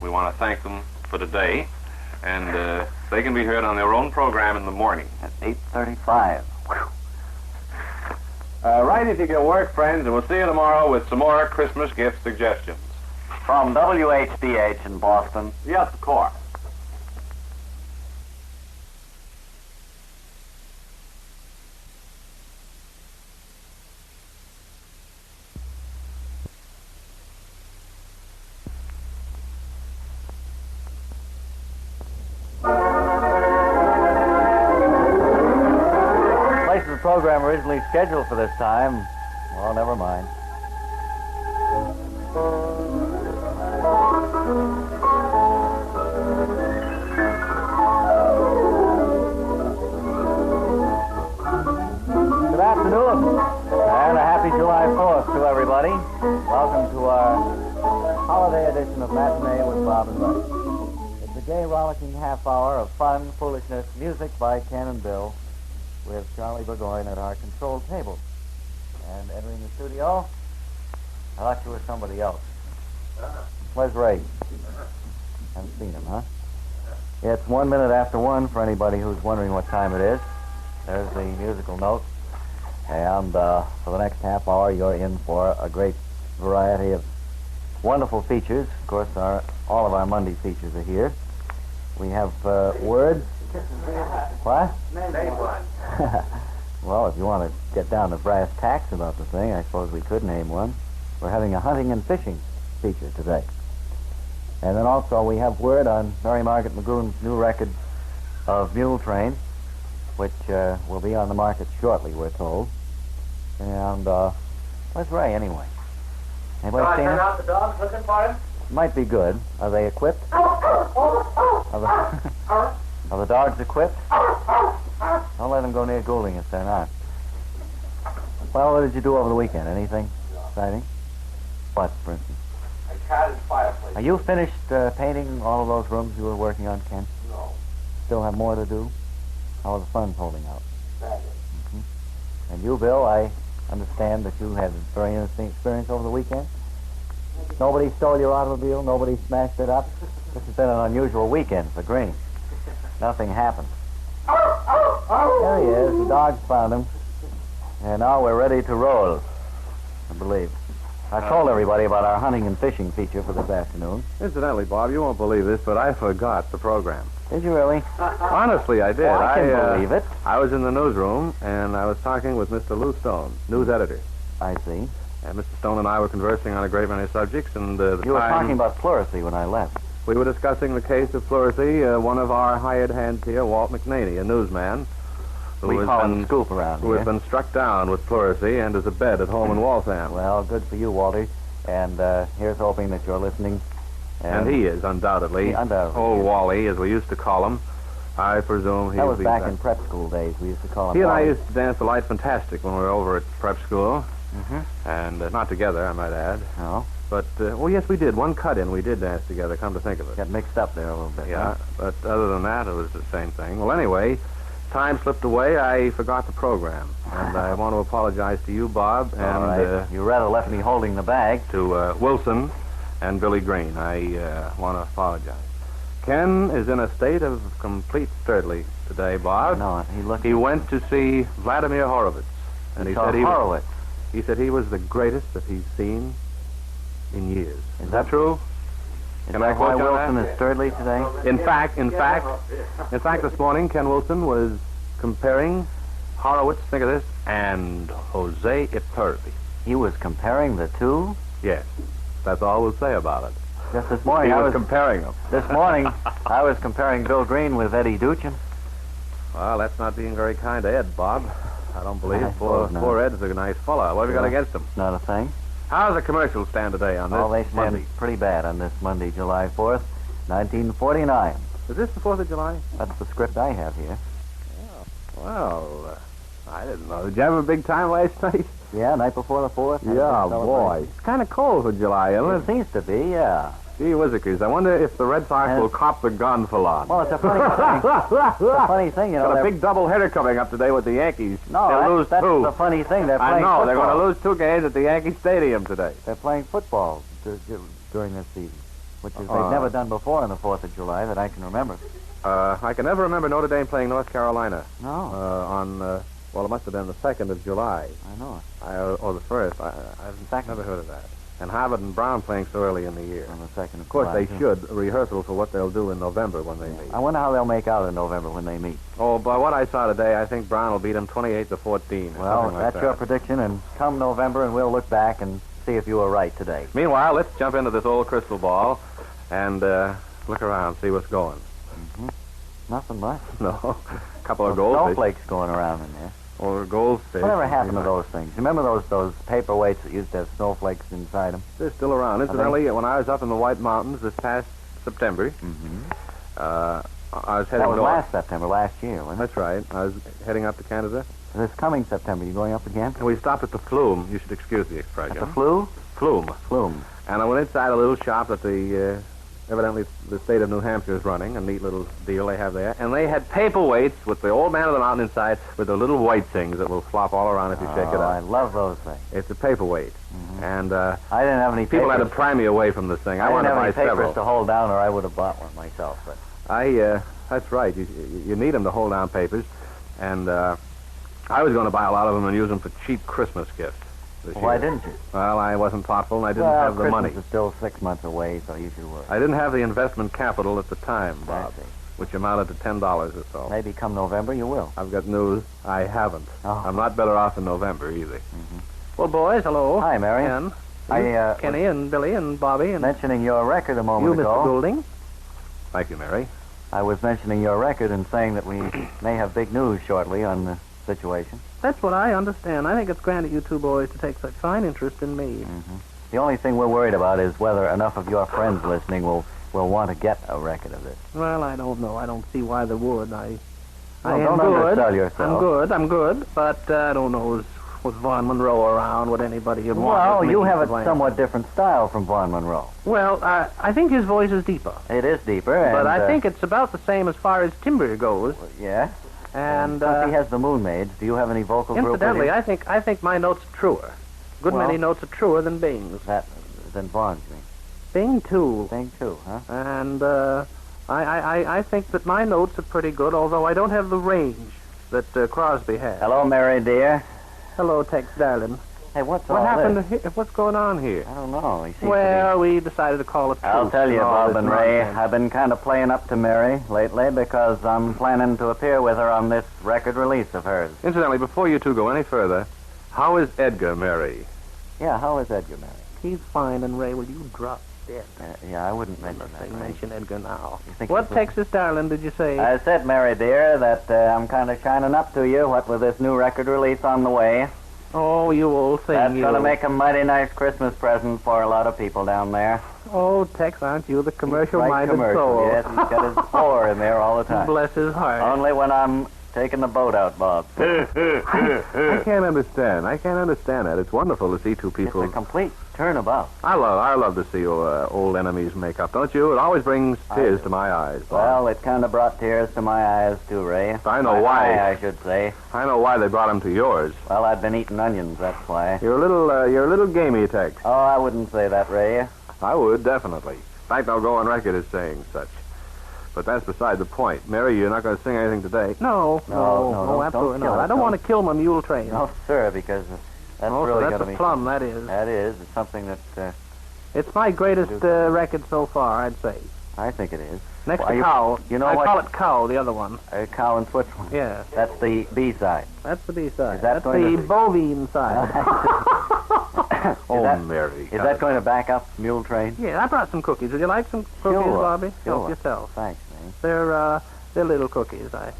We want to thank them for today, and they can be heard on their own program in the morning. At 8:35. Right if you can work, friends, and we'll see you tomorrow with some more Christmas gift suggestions. From WHDH in Boston. Yes, of course. The program originally scheduled for this time. Well, never mind. Good afternoon, and a happy July 4th to everybody. Welcome to our holiday edition of Matinee with Bob and Ray. It's a gay, rollicking half hour of fun, foolishness, music by Ken and Bill, with Charlie Burgoyne at our control table. And entering the studio, I thought you were somebody else. Where's Ray? Haven't seen him, huh? It's 1 minute after 1 for anybody who's wondering what time it is. There's the musical note. And for the next half hour, you're in for a great variety of wonderful features. Of course, all of our Monday features are here. We have words. What? Name one. Well, if you want to get down to brass tacks about the thing, I suppose we could name one. We're having a hunting and fishing feature today. And then also we have word on Mary Margaret Magoon's new record of Mule Train, which will be on the market shortly, we're told. And where's Ray anyway? Anybody seen him? Turn out the dogs looking for him? Might be good. Are they equipped? Are the dogs equipped? Don't let them go near Goulding if they're not. Well, what did you do over the weekend? Anything exciting? What, for instance? I carried the fireplace. Are you finished painting all of those rooms you were working on, Ken? No. Still have more to do? How are the funds holding out? Badly. And you, Bill, I understand that you had a very interesting experience over the weekend. Nobody stole your automobile? Nobody smashed it up? This has been an unusual weekend for Green. Nothing happened. There he is. The dogs found him. And now we're ready to roll, I believe. I told everybody about our hunting and fishing feature for this afternoon. Incidentally, Bob, you won't believe this, but I forgot the program. Did you really? Honestly, I did. Oh, I can believe it. I was in the newsroom, and I was talking with Mr. Lou Stone, news editor. I see. And Mr. Stone and I were conversing on a great many subjects, and You were talking about pleurisy when I left. We were discussing the case of pleurisy. One of our hired hands here, Walt McNaney, a newsman, We call him Scoop around who here. has been struck down with pleurisy and is abed at home in Waltham. Well, good for you, Walter. And here's hoping that you're listening. And he is, undoubtedly. Undoubtedly. Old Wally, as we used to call him. I presume That was back in prep school days. We used to call him He and I Wally. used to dance the Light Fantastic when we were over at prep school. Mm-hmm. And not together, I might add. No. But, yes, we did. One cut-in, we did dance together, come to think of it. Got mixed up there a little bit. Yeah, Huh? but other than that, it was the same thing. Well, anyway, time slipped away. I forgot the program. And I want to apologize to you, Bob, and All right. You rather left me holding the bag. to Wilson and Billy Green. I want to apologize. Ken is in a state of complete thirdly today, Bob. No, He went to see Vladimir Horowitz. And he said Horowitz. He said he was the greatest that he's seen in years. Is that true? Is Can I that why quote you on Wilson that? is thirdly today? In fact, this morning, Ken Wilson was comparing Horowitz, think of this, and Jose Iturbe. He was comparing the two? Yes. That's all we'll say about it. Just this morning, He I was was comparing them. This morning, I was comparing Bill Green with Eddie Duchin. Well, that's not being very kind to Ed, Bob. I don't believe. I suppose not. Poor Ed's a nice fellow. What have you got against him? Not a thing. How's the commercial stand today on this Oh, they stand Monday? pretty bad on this Monday, July 4th, 1949. Is this the 4th of July? That's the script I have here. Well, I didn't know. Did you have a big time last night? Yeah, night before the 4th. had a big Yeah, boy. celebration. It's kind of cold for July, isn't It it? seems to be, yeah. Gee whizzikers. I wonder if the Red Sox And- will cop the gun for long. Well, it's a funny thing. It's a funny thing, you know. Got a they're- big doubleheader coming up today with the Yankees. No, They'll lose that's two. the funny thing. They're I playing know. They're football. going to lose 2 games at the Yankee Stadium today. They're playing football during this season. which is they've never done before on the 4th of July that I can remember. I can never remember Notre Dame playing North Carolina. No. Well, it must have been the 2nd of July. I know. Or the 1st. I've never heard of that. And Harvard and Brown playing so early in the year. On the 2nd Of course, they should rehearsal for what they'll do in November when they meet. I wonder how they'll make out in November when they meet. Oh, by what I saw today, I think Brown will beat them 28-14. Well, that's your prediction, and come November, and we'll look back and see if you were right today. Meanwhile, let's jump into this old crystal ball and look around, see what's going. Mm-hmm. Nothing much. No, a couple of goldfish. Snowflakes going around in there. Or goldfish. Whatever happened to those things? Remember those paperweights that used to have snowflakes inside them? They're still around. Incidentally, when I was up in the White Mountains this past September, I was heading That was north. last September, last year, wasn't it? That's right. I was heading up to Canada. This coming September, you going up again? And we stopped at the Flume. You should excuse the expression. At the flu? Flume. Flume. And I went inside a little shop that evidently the state of New Hampshire is running, a neat little deal they have there. And they had paperweights with the old man of the mountain inside with the little white things that will flop all around if you shake it up. I love those things. It's a paperweight. And I didn't have any people papers. had to pry me away from this thing. I didn't wanted to have buy any papers several. to hold down, or I would have bought one myself. But That's right. You need them to hold down papers. And I was going to buy a lot of them and use them for cheap Christmas gifts. Why didn't you? Well, I wasn't thoughtful, and I didn't have the Christmas money. is still 6 months away, so you should worry. I didn't have the investment capital at the time, Bob, which amounted to $10 or so. Maybe come November you will. I've got news. I haven't. Oh. I'm not better off in November, either. Well, boys, hello. Hi, Mary. Ken. I Kenny and Billy and Bobby and mentioning your record a moment you, ago. Mr. Goulding. Thank you, Mary. I was mentioning your record and saying that we may have big news shortly on the situation. That's what I understand. I think it's grand of you two boys to take such fine interest in me. The only thing we're worried about is whether enough of your friends listening will want to get a record of this. Well, I don't know. I don't see why they would. I Well, am don't good. undersell yourself. I'm good. But I don't know, with Vaughn Monroe around, what anybody would want. Well, with you me have a playing. somewhat different style from Vaughn Monroe. Well, I think his voice is deeper. It is deeper, But and, I think it's about the same as far as timbre goes. yeah. And since he has the Moon Maids, do you have any vocal group? incidentally, I think my notes are truer. Good Well- many notes are truer than Bing's. Than Vaughn's, you mean? Bing too. Thing too, huh? And I think that my notes are pretty good, although I don't have the range that Crosby has. Hello, Mary dear. Hello, Tex darling. Hey, what's What all happened? this? What's going on here? I don't know. He seems to Well, we decided to call it. I'll truce tell you, and all Bob this and Ray, nonsense. I've been kind of playing up to Mary lately because I'm planning to appear with her on this record release of hers. Incidentally, before you two go any further, how is Edgar, Mary? Yeah, how is Edgar, Mary? He's fine, and Ray, will you drop dead? Yeah, I wouldn't mention Unless that. they Ray. mention Edgar now. You think What he's a- Texas darling did you say? I said, Mary dear, that I'm kind of shining up to you, what with this new record release on the way. Oh, you old thing, That's you. going to make a mighty nice Christmas present for a lot of people down there. Oh, Tex, aren't you the Right commercial-minded commercial, soul? yes. He's got his oar in there all the time. Bless his heart. Only when I'm taking the boat out, Bob. I can't understand. I can't understand that. It's wonderful to see two people. It's a complete turnabout. I love to see old enemies make up, don't you? It always brings tears to my eyes. Bob. Well, it kind of brought tears to my eyes, too, Ray. I know My why. eye, I should say. I know why they brought them to yours. Well, I've been eating onions, that's why. You're a little gamey, Tex. Oh, I wouldn't say that, Ray. I would, definitely. In fact, I'll go on record as saying such. But that's beside the point. Mary, you're not going to sing anything today. No, don't absolutely kill not. it, I don't want to kill my mule train. No, sir, because that's Oh, so really that's going to a be... plum, that is. That is. It's something that It's my greatest record so far, I'd say. I think it is. Next Well, to you- Cow. you know I what- call it Cow, the other one. Cow in Switzerland. Yeah, That's the B-side. that's the B-side. Is that That's going the to be- bovine side. Oh, that- Mary. Is that going to back up Mule Train? Yeah, I brought some cookies. Would you like some cookies, Sure, Bobby? sure. Help yourself. Thanks, man. They're little cookies I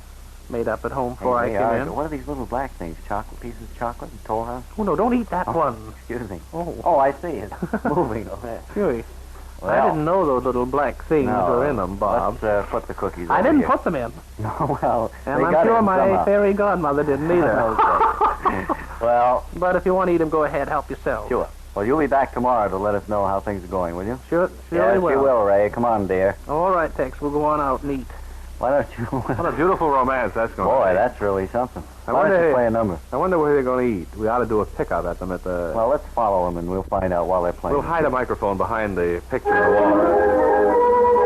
made up at home before Hey, I came in. What are these little black things? Chocolate pieces of chocolate and Toll House? Oh, no, don't eat that one. Excuse me. Oh, Oh, I see. It's moving. Huey. Well, I didn't know those little black things no, were in them, Bob. Let's put the cookies I over didn't here. put them in. No, well, And they I'm got sure in my somehow. fairy godmother didn't either. Okay. Well, But if you want to eat them, go ahead. Help yourself. sure. Well, you'll be back tomorrow to let us know how things are going, will you? Sure, Yes, will. you will, Ray. Come on, dear. All right, Tex. We'll go on out and eat. Why don't you... What a beautiful romance that's going to be. Boy, that's really something. I Why don't wonder- you play a number? I wonder where they're going to eat. We ought to do a pickup at them at the... Well, let's follow them, and we'll find out while they're playing. We'll hide a microphone behind the picture on the wall.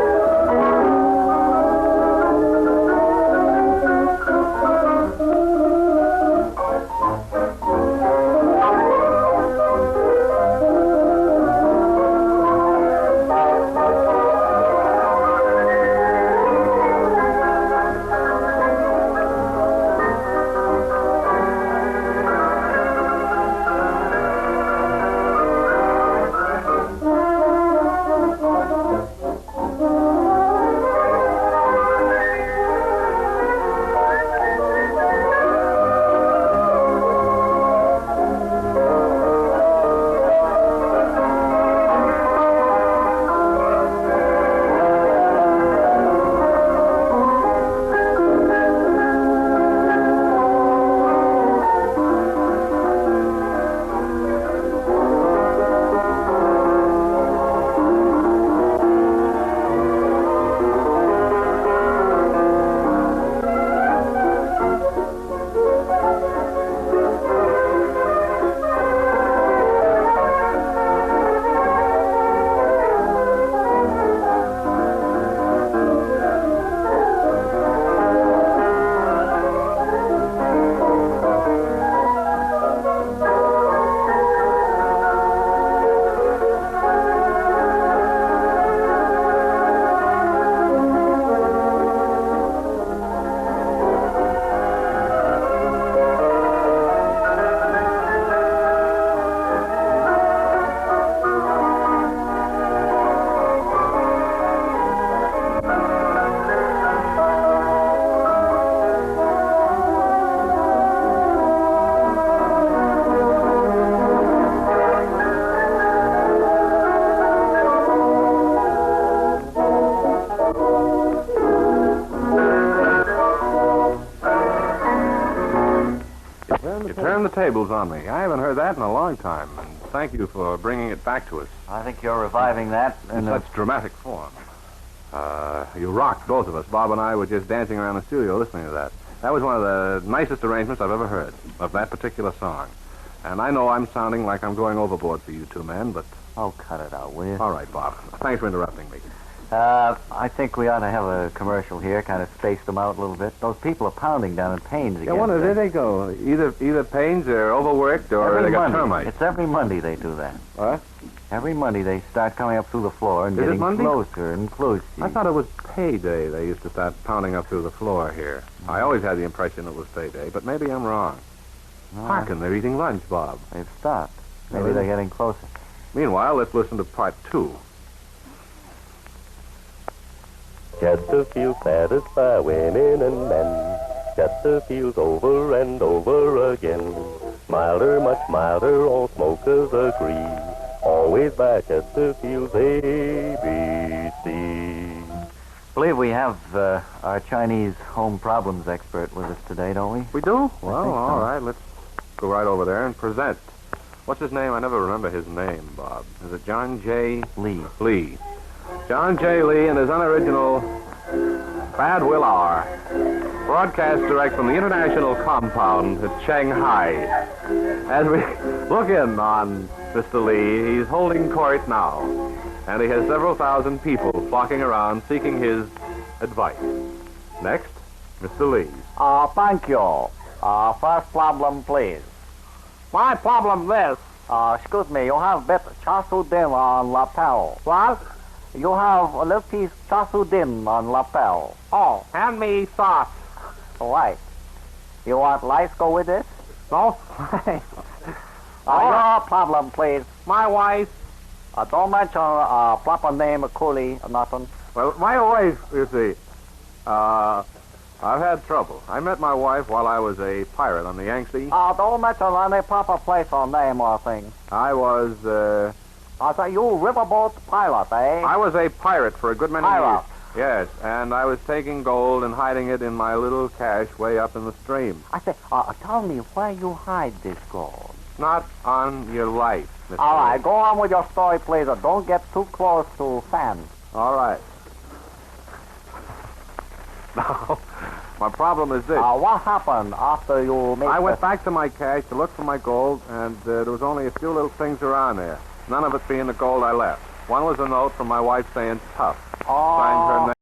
You turned the tables on me. I haven't heard that in a long time, and thank you for bringing it back to us I think you're reviving that. in such dramatic form. You rocked, both of us. Bob and I were just dancing around the studio listening to that. That was one of the nicest arrangements I've ever heard of that particular song. And I know I'm sounding like I'm going overboard for you two men, but... Oh, cut it out, will you? All right, Bob. Thanks for interrupting me. I think we ought to have a commercial here, kind of space them out a little bit. Those people are pounding down in Payne's again. Yeah, wonder, there they go. Either Payne's are overworked or every they got Monday. termites. It's every Monday they do that. What? Every Monday they start coming up through the floor and Is it getting Monday? closer and closer. I thought it was payday they used to start pounding up through the floor here. I always had the impression it was payday, but maybe I'm wrong. No, Harkin, they're eating lunch, Bob. they've stopped. Maybe Really? they're getting closer. Meanwhile, let's listen to part 2. Chesterfield satisfy women and men. Chesterfield's over and over again. Milder, much milder, all smokers agree. Always buy Chesterfield's ABC. I believe we have our Chinese home problems expert with us today, don't we? We do? I Well, think so. all right. Let's go right over there and present. What's his name? I never remember his name, Bob. Is it John J. Lee. Lee? John J. Lee and his unoriginal Bad Will Hour. Broadcast direct from the International Compound at Shanghai. As we look in on Mr. Lee, he's holding court now. And he has several thousand people flocking around seeking his advice. Next, Mr. Lee. Thank you. First problem, please. My problem this. Excuse me, you have bit char siu din on lapel. What? You have a little piece char siu din on lapel. Oh, hand me sauce. Right. You want lice go with this? No? Your problem, please. My wife. Don't mention proper name, coolie, or nothing. Well, my wife, you see, I've had trouble. I met my wife while I was a pirate on the Yangtze. Don't mention any proper place or name or thing. I was, So you riverboat pilot, eh? I was a pirate for a good many Pirate. years. Yes, and I was taking gold and hiding it in my little cache way up in the stream. I say, tell me where you hide this gold. Not on your life, Mr. All right, Lee. go on with your story, please, and don't get too close to fans. All right. No. My problem is this. What happened after you made I went back to my cache to look for my gold, and there was only a few little things around there. None of it being the gold I left. One was a note from my wife saying tough. Signed her